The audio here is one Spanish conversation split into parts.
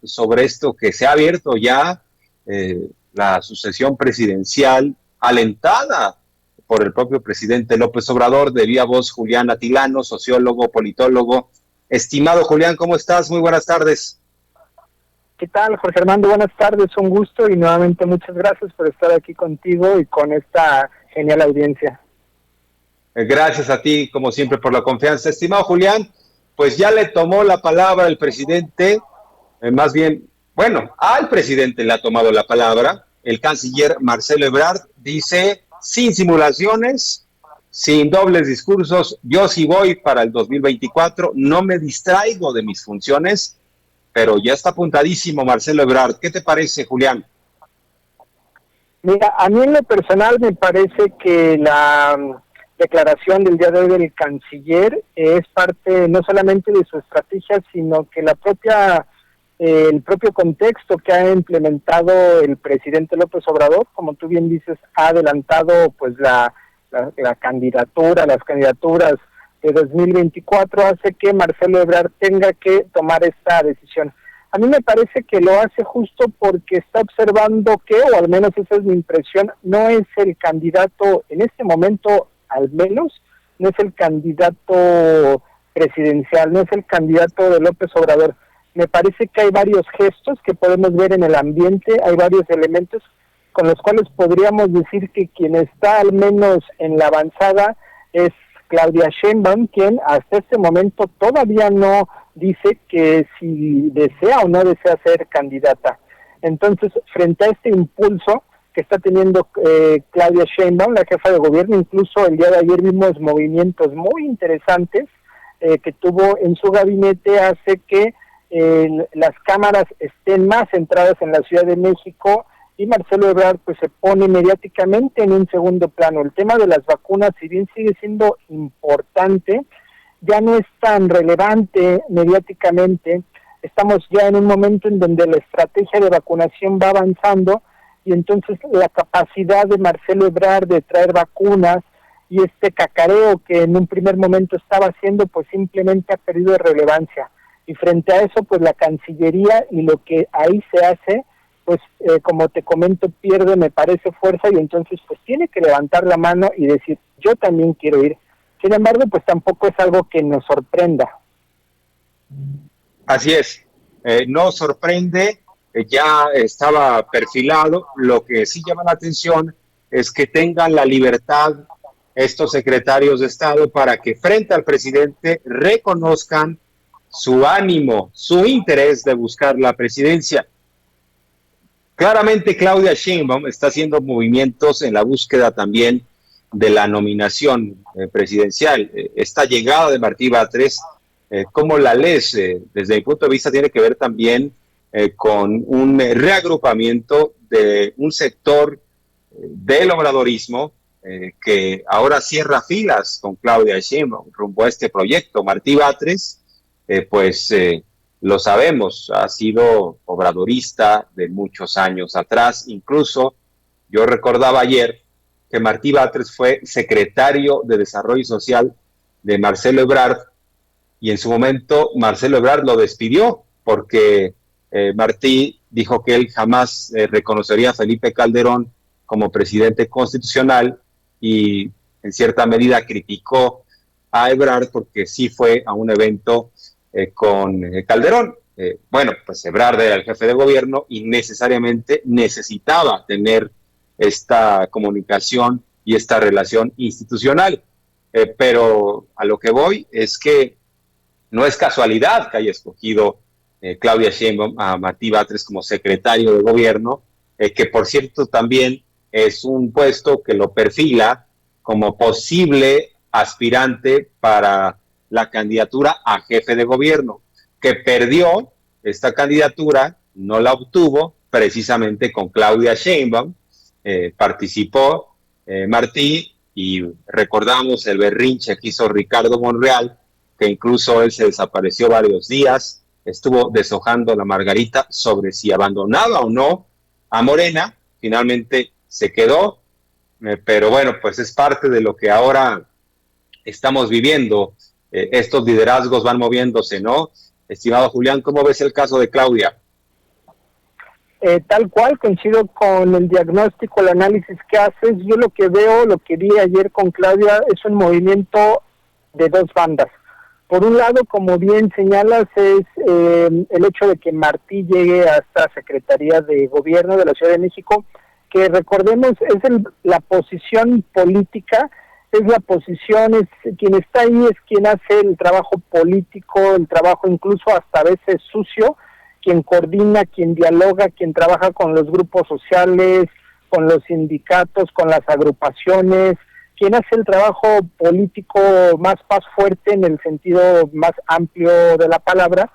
sobre esto que se ha abierto ya la sucesión presidencial alentada por el propio presidente López Obrador. De viva voz, Julián Atilano, sociólogo, politólogo. Estimado Julián, ¿cómo estás? Muy buenas tardes. ¿Qué tal, Jorge Armando? Buenas tardes, un gusto y nuevamente muchas gracias por estar aquí contigo y con esta genial audiencia. Gracias a ti, como siempre, por la confianza. Estimado Julián, pues ya le tomó la palabra el presidente, más bien, bueno, al presidente le ha tomado la palabra. El canciller Marcelo Ebrard dice, sin simulaciones, sin dobles discursos, yo sí voy para el 2024, no me distraigo de mis funciones, pero ya está apuntadísimo Marcelo Ebrard. ¿Qué te parece, Julián? Mira, a mí en lo personal me parece que la declaración del día de hoy del canciller es parte no solamente de su estrategia, sino que el propio contexto que ha implementado el presidente López Obrador, como tú bien dices, ha adelantado pues las candidaturas de 2024, hace que Marcelo Ebrard tenga que tomar esta decisión. A mí me parece que lo hace justo porque está observando que, o al menos esa es mi impresión, no es el candidato, en este momento al menos, no es el candidato presidencial, no es el candidato de López Obrador. Me parece que hay varios gestos que podemos ver en el ambiente, hay varios elementos con los cuales podríamos decir que quien está al menos en la avanzada es Claudia Sheinbaum, quien hasta este momento todavía no dice que si desea o no desea ser candidata. Entonces, frente a este impulso que está teniendo Claudia Sheinbaum, la jefa de gobierno, incluso el día de ayer vimos movimientos muy interesantes que tuvo en su gabinete, hace que las cámaras estén más centradas en la Ciudad de México y Marcelo Ebrard pues se pone mediáticamente en un segundo plano. El tema de las vacunas, si bien sigue siendo importante, ya no es tan relevante mediáticamente. Estamos ya en un momento en donde la estrategia de vacunación va avanzando y entonces la capacidad de Marcelo Ebrard de traer vacunas y este cacareo que en un primer momento estaba haciendo pues simplemente ha perdido relevancia. Y frente a eso pues la Cancillería y lo que ahí se hace pues como te comento pierde, me parece, fuerza y entonces pues tiene que levantar la mano y decir yo también quiero ir. Sin embargo, pues tampoco es algo que nos sorprenda. Así es, no sorprende, ya estaba perfilado. Lo que sí llama la atención es que tengan la libertad estos secretarios de Estado para que frente al presidente reconozcan su ánimo, su interés de buscar la presidencia. Claramente Claudia Sheinbaum está haciendo movimientos en la búsqueda también de la nominación presidencial. Esta llegada de Martí Batres, ¿cómo la lees? Desde mi punto de vista tiene que ver también con un reagrupamiento de un sector del obradorismo que ahora cierra filas con Claudia Sheinbaum rumbo a este proyecto. Martí Batres, lo sabemos, ha sido obradorista de muchos años atrás. Incluso yo recordaba ayer que Martí Batres fue secretario de Desarrollo Social de Marcelo Ebrard y en su momento Marcelo Ebrard lo despidió porque Martí dijo que él jamás reconocería a Felipe Calderón como presidente constitucional y en cierta medida criticó a Ebrard porque sí fue a un evento con Calderón. Pues Ebrard era el jefe de gobierno y necesariamente necesitaba tener esta comunicación y esta relación institucional. Pero a lo que voy es que no es casualidad que haya escogido Claudia Sheinbaum a Martí Batres como secretario de gobierno, que por cierto también es un puesto que lo perfila como posible aspirante para la candidatura a jefe de gobierno, que perdió esta candidatura, no la obtuvo precisamente con Claudia Sheinbaum. Participó Martí y recordamos el berrinche que hizo Ricardo Monreal, que incluso él se desapareció varios días, estuvo deshojando la margarita sobre si abandonaba o no a Morena. Finalmente se quedó, pero bueno, pues es parte de lo que ahora estamos viviendo. Estos liderazgos van moviéndose, ¿no? Estimado Julián, ¿cómo ves el caso de Claudia? Tal cual, coincido con el diagnóstico, el análisis que haces. Yo lo que veo, lo que vi ayer con Claudia, es un movimiento de dos bandas. Por un lado, como bien señalas, es el hecho de que Martí llegue a esta Secretaría de Gobierno de la Ciudad de México, que recordemos es la posición política, es la posición, es quien está ahí, es quien hace el trabajo político, el trabajo incluso hasta a veces sucio, quien coordina, quien dialoga, quien trabaja con los grupos sociales, con los sindicatos, con las agrupaciones, quien hace el trabajo político más fuerte en el sentido más amplio de la palabra.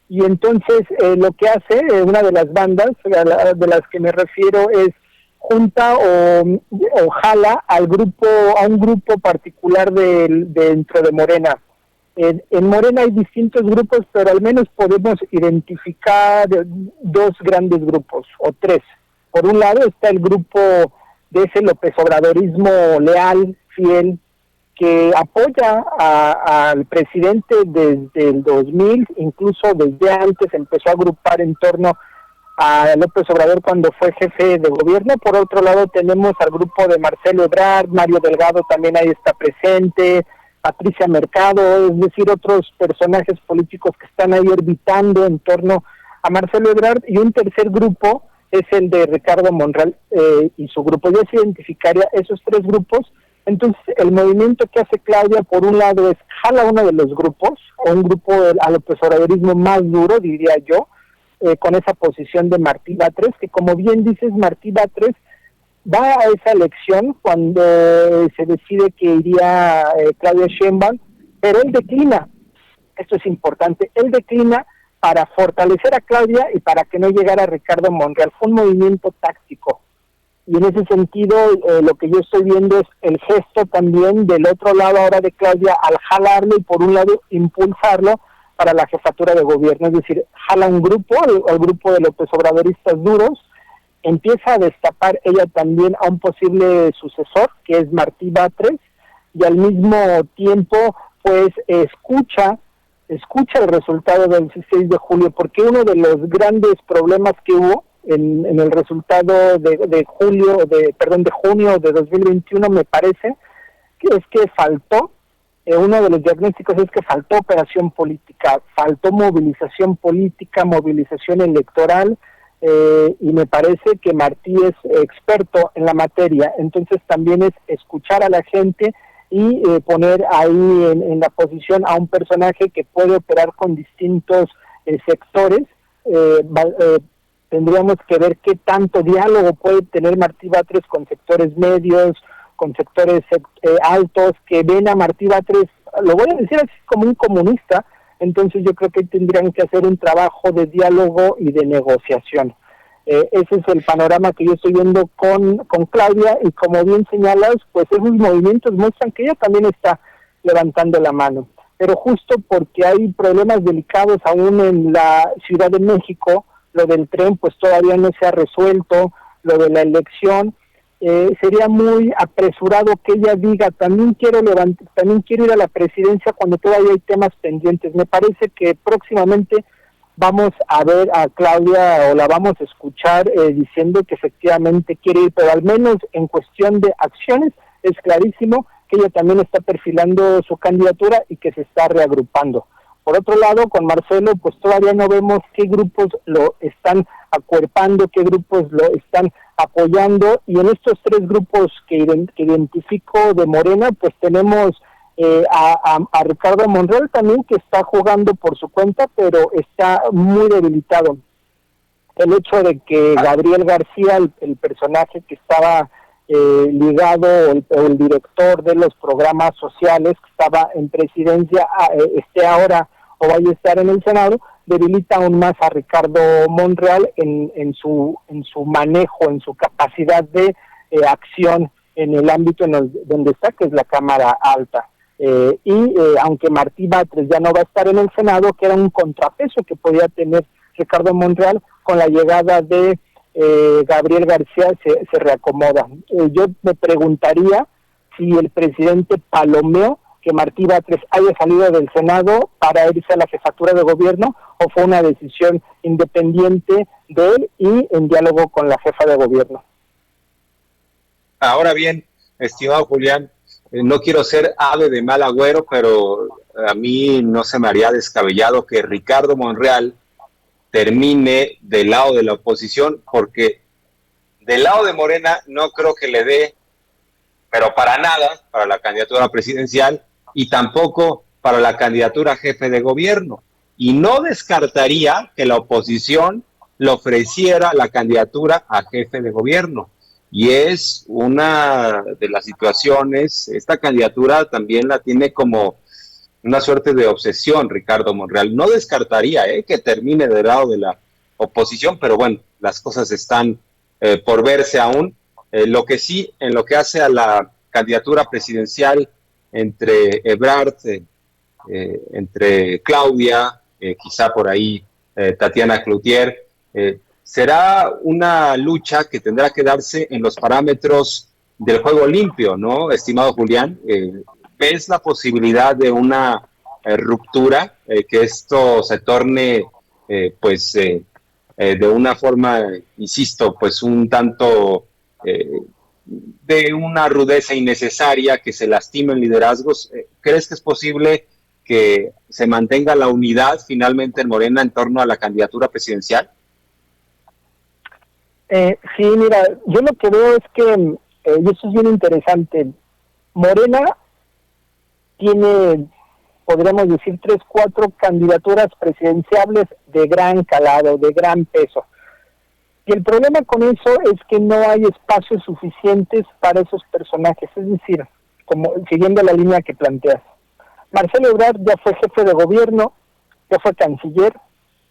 Y entonces lo que hace una de las bandas de las que me refiero es junta o jala al grupo, a un grupo particular dentro de Morena. En Morena hay distintos grupos, pero al menos podemos identificar dos grandes grupos, o tres. Por un lado está el grupo de ese López Obradorismo leal, fiel, que apoya al presidente desde el 2000, incluso desde antes empezó a agrupar en torno a López Obrador cuando fue jefe de gobierno. Por otro lado tenemos al grupo de Marcelo Ebrard, Mario Delgado también ahí está presente, Patricia Mercado, es decir, otros personajes políticos que están ahí orbitando en torno a Marcelo Ebrard, y un tercer grupo es el de Ricardo Monreal y su grupo. Yo se identificaría esos tres grupos. Entonces el movimiento que hace Claudia, por un lado, es jala uno de los grupos, o un grupo a López Obradorismo más duro, diría yo, con esa posición de Martí Batres, que como bien dices, Martí Batres va a esa elección cuando se decide que iría Claudia Sheinbaum, pero él declina, esto es importante, él declina para fortalecer a Claudia y para que no llegara Ricardo Monreal. Fue un movimiento táctico, y en ese sentido lo que yo estoy viendo es el gesto también del otro lado ahora de Claudia al jalarlo y por un lado impulsarlo para la jefatura de gobierno, es decir, jala un grupo, el grupo de López Obradoristas duros, empieza a destapar ella también a un posible sucesor, que es Martí Batres, y al mismo tiempo, pues, escucha el resultado del 16 de julio, porque uno de los grandes problemas que hubo en el resultado de junio de 2021, me parece, que es que faltó, uno de los diagnósticos es que faltó operación política, faltó movilización política, movilización electoral, y me parece que Martí es experto en la materia. Entonces también es escuchar a la gente y poner ahí en la posición a un personaje que puede operar con distintos sectores. Tendríamos que ver qué tanto diálogo puede tener Martí Batres con sectores medios, con sectores altos, que ven a Martí Batres, lo voy a decir así, como un comunista. Entonces yo creo que tendrían que hacer un trabajo de diálogo y de negociación. Ese es el panorama que yo estoy viendo con Claudia, y como bien señalas, pues esos movimientos muestran que ella también está levantando la mano. Pero justo porque hay problemas delicados aún en la Ciudad de México, lo del tren pues todavía no se ha resuelto, lo de la elección, sería muy apresurado que ella diga también quiero ir a la presidencia cuando todavía hay temas pendientes. Me parece que próximamente vamos a ver a Claudia, o la vamos a escuchar diciendo que efectivamente quiere ir, pero al menos en cuestión de acciones es clarísimo que ella también está perfilando su candidatura y que se está reagrupando. Por otro lado, con Marcelo, pues todavía no vemos qué grupos lo están acuerpando, qué grupos lo están apoyando, y en estos tres grupos que identifico de Morena, pues tenemos a Ricardo Monreal también, que está jugando por su cuenta, pero está muy debilitado. El hecho de que Gabriel García, el personaje que estaba ligado, el director de los programas sociales, que estaba en presidencia, esté ahora o vaya a estar en el Senado, debilita aún más a Ricardo Monreal en su manejo, en su capacidad de acción en el ámbito donde está, que es la Cámara Alta. Aunque Martí Batres ya no va a estar en el Senado, que era un contrapeso que podía tener Ricardo Monreal, con la llegada de Gabriel García se reacomoda. Yo me preguntaría si el presidente palomeó que Martí Batres haya salido del Senado para irse a la jefatura de gobierno, o fue una decisión independiente de él y en diálogo con la jefa de gobierno. Ahora bien, estimado Julián, no quiero ser ave de mal agüero, pero a mí no se me haría descabellado que Ricardo Monreal termine del lado de la oposición, porque del lado de Morena no creo que le dé, pero para nada, para la candidatura presidencial y tampoco para la candidatura a jefe de gobierno. Y no descartaría que la oposición le ofreciera la candidatura a jefe de gobierno. Y es una de las situaciones, esta candidatura también la tiene como una suerte de obsesión Ricardo Monreal. No descartaría que termine del lado de la oposición, pero bueno, las cosas están por verse aún. Lo que sí, en lo que hace a la candidatura presidencial entre Ebrard, entre Claudia, quizá por ahí Tatiana Cloutier, será una lucha que tendrá que darse en los parámetros del juego limpio, ¿no, estimado Julián? ¿Ves la posibilidad de una ruptura, que esto se torne, de una forma, insisto, pues un tanto de una rudeza innecesaria, que se lastimen liderazgos? ¿Crees que es posible que se mantenga la unidad finalmente en Morena en torno a la candidatura presidencial? Sí, mira, yo lo que veo es que, y eso es bien interesante, Morena tiene, podríamos decir, 3, 4 candidaturas presidenciables de gran calado, de gran peso. Y el problema con eso es que no hay espacios suficientes para esos personajes, es decir, como siguiendo la línea que planteas. Marcelo Ebrard ya fue jefe de gobierno, ya fue canciller,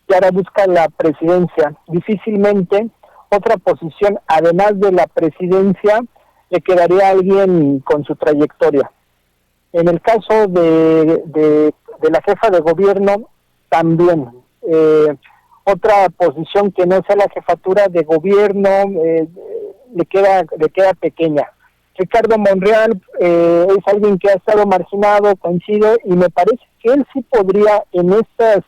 y ahora busca la presidencia. Difícilmente otra posición, además de la presidencia, le quedaría a alguien con su trayectoria. En el caso de la jefa de gobierno, también. Otra posición que no sea la jefatura de gobierno le queda pequeña. Ricardo Monreal es alguien que ha estado marginado, coincido, y me parece que él sí podría en estas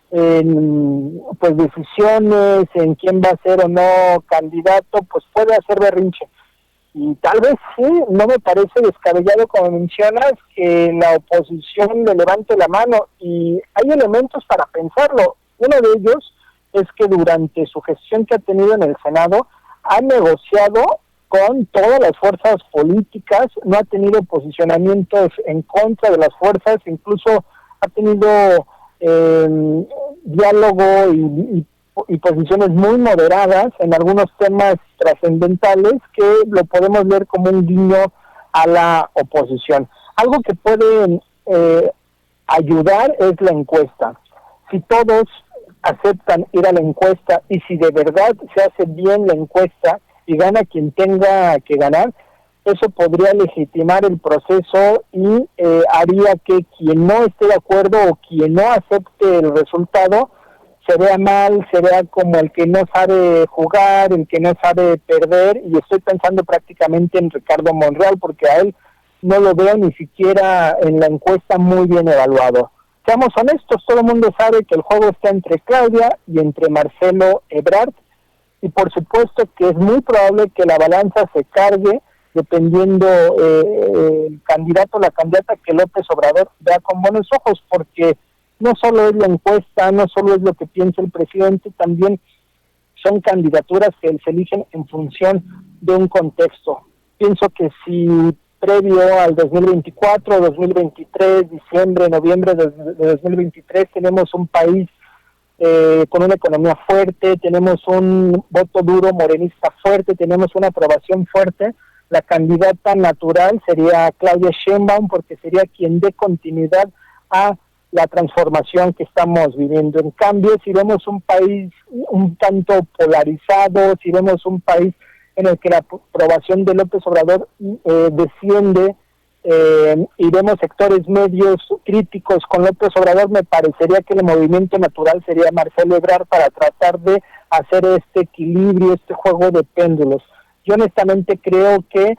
pues decisiones, en quién va a ser o no candidato, pues puede hacer berrinche. Y tal vez sí, no me parece descabellado, como mencionas, que la oposición le levante la mano, y hay elementos para pensarlo. Uno de ellos es que durante su gestión que ha tenido en el Senado, ha negociado con todas las fuerzas políticas, no ha tenido posicionamientos en contra de las fuerzas, incluso ha tenido diálogo y posiciones muy moderadas en algunos temas trascendentales que lo podemos ver como un guiño a la oposición. Algo que puede ayudar es la encuesta. Si todos aceptan ir a la encuesta y si de verdad se hace bien la encuesta y gana quien tenga que ganar, eso podría legitimar el proceso y haría que quien no esté de acuerdo o quien no acepte el resultado se vea mal, se vea como el que no sabe jugar, el que no sabe perder, y estoy pensando prácticamente en Ricardo Monreal, porque a él no lo veo ni siquiera en la encuesta muy bien evaluado. Seamos honestos, todo el mundo sabe que el juego está entre Claudia y entre Marcelo Ebrard, y por supuesto que es muy probable que la balanza se cargue dependiendo el candidato o la candidata que López Obrador vea con buenos ojos, porque no solo es la encuesta, no solo es lo que piensa el presidente, también son candidaturas que se eligen en función de un contexto. Pienso que si previo al 2024, 2023, diciembre, noviembre de 2023, tenemos un país con una economía fuerte, tenemos un voto duro morenista fuerte, tenemos una aprobación fuerte, la candidata natural sería Claudia Sheinbaum, porque sería quien dé continuidad a la transformación que estamos viviendo. En cambio, si vemos un país un tanto polarizado, si vemos un país en el que la aprobación de López Obrador desciende y vemos sectores medios críticos con López Obrador, me parecería que el movimiento natural sería Marcelo Ebrard para tratar de hacer este equilibrio, este juego de péndulos. Yo honestamente creo que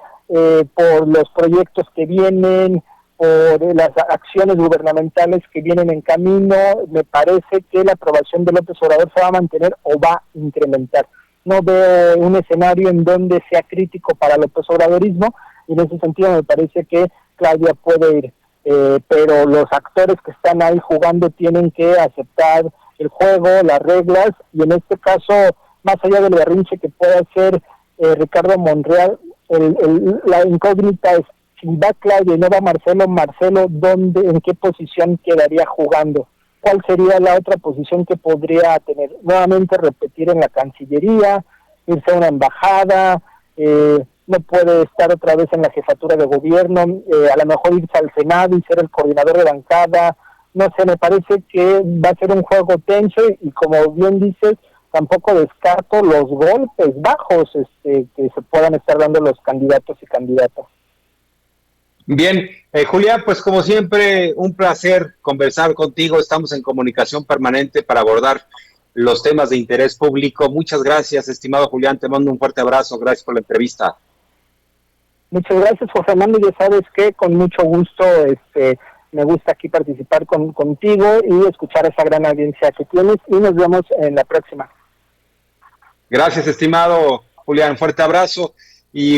por los proyectos que vienen, por las acciones gubernamentales que vienen en camino, me parece que la aprobación de López Obrador se va a mantener o va a incrementar. No veo un escenario en donde sea crítico para López Obradorismo, y en ese sentido me parece que Claudia puede ir, pero los actores que están ahí jugando tienen que aceptar el juego, las reglas, y en este caso, más allá del berrinche que pueda hacer Ricardo Monreal, la incógnita es: si va Claudia y no va Marcelo, ¿en qué posición quedaría jugando? ¿Cuál sería la otra posición que podría tener? Nuevamente repetir en la Cancillería, irse a una embajada, no puede estar otra vez en la jefatura de gobierno, a lo mejor irse al Senado y ser el coordinador de bancada. No sé, me parece que va a ser un juego tenso y, como bien dices, tampoco descarto los golpes bajos que se puedan estar dando los candidatos y candidatas. Bien, Julián, pues como siempre, un placer conversar contigo. Estamos en comunicación permanente para abordar los temas de interés público. Muchas gracias, estimado Julián. Te mando un fuerte abrazo. Gracias por la entrevista. Muchas gracias, José Fernando. Ya sabes que con mucho gusto me gusta aquí participar contigo y escuchar esa gran audiencia que tienes, y nos vemos en la próxima. Gracias, estimado Julián. Fuerte abrazo. Y